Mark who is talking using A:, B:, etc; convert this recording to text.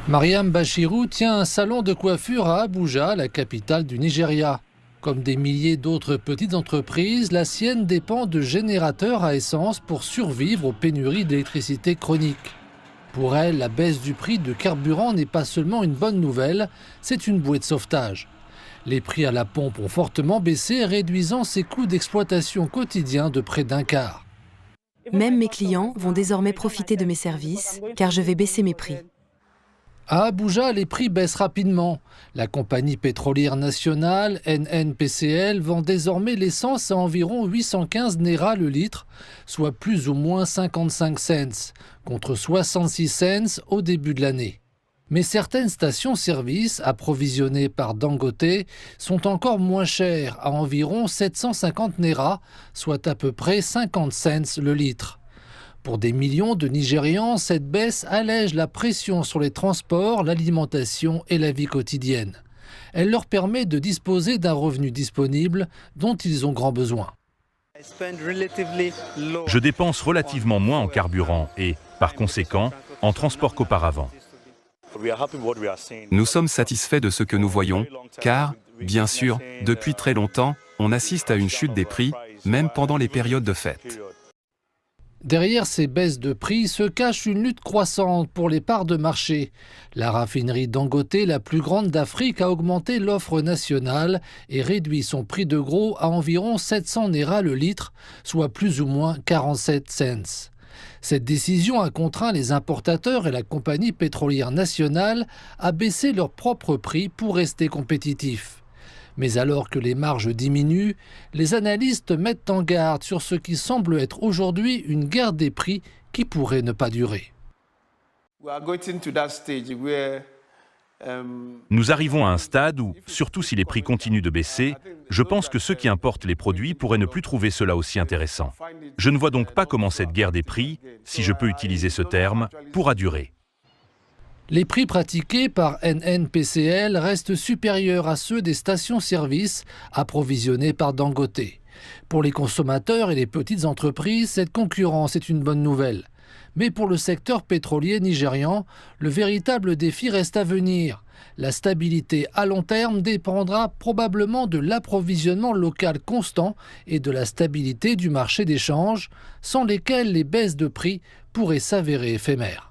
A: Mariam Bachirou tient un salon de coiffure à Abuja, la capitale du Nigeria. Comme des milliers d'autres petites entreprises, la sienne dépend de générateurs à essence pour survivre aux pénuries d'électricité chroniques. Pour elle, la baisse du prix de carburant n'est pas seulement une bonne nouvelle, c'est une bouée de sauvetage. Les prix à la pompe ont fortement baissé, réduisant ses coûts d'exploitation quotidiens de près d'un quart.
B: Même mes clients vont désormais profiter de mes services, car je vais baisser mes prix.
A: À Abuja, les prix baissent rapidement. La compagnie pétrolière nationale, NNPCL, vend désormais l'essence à environ 815 Naira le litre, soit plus ou moins 55 cents, contre 66 cents au début de l'année. Mais certaines stations-service, approvisionnées par Dangote, sont encore moins chères, à environ 750 Naira, soit à peu près 50 cents le litre. Pour des millions de Nigérians, cette baisse allège la pression sur les transports, l'alimentation et la vie quotidienne. Elle leur permet de disposer d'un revenu disponible dont ils ont grand besoin.
C: Je dépense relativement moins en carburant et, par conséquent, en transport qu'auparavant.
D: Nous sommes satisfaits de ce que nous voyons, car, bien sûr, depuis très longtemps, on assiste à une chute des prix, même pendant les périodes de fête.
A: Derrière ces baisses de prix se cache une lutte croissante pour les parts de marché. La raffinerie Dangote, la plus grande d'Afrique, a augmenté l'offre nationale et réduit son prix de gros à environ 700 Naira le litre, soit plus ou moins 47 cents. Cette décision a contraint les importateurs et la compagnie pétrolière nationale à baisser leurs propres prix pour rester compétitifs. Mais alors que les marges diminuent, les analystes mettent en garde sur ce qui semble être aujourd'hui une guerre des prix qui pourrait ne pas durer.
C: Nous arrivons à un stade où, surtout si les prix continuent de baisser, je pense que ceux qui importent les produits pourraient ne plus trouver cela aussi intéressant. Je ne vois donc pas comment cette guerre des prix, si je peux utiliser ce terme, pourra durer.
A: Les prix pratiqués par NNPCL restent supérieurs à ceux des stations-service approvisionnées par Dangote. Pour les consommateurs et les petites entreprises, cette concurrence est une bonne nouvelle. Mais pour le secteur pétrolier nigérian, le véritable défi reste à venir. La stabilité à long terme dépendra probablement de l'approvisionnement local constant et de la stabilité du marché d'échange, sans lesquels les baisses de prix pourraient s'avérer éphémères.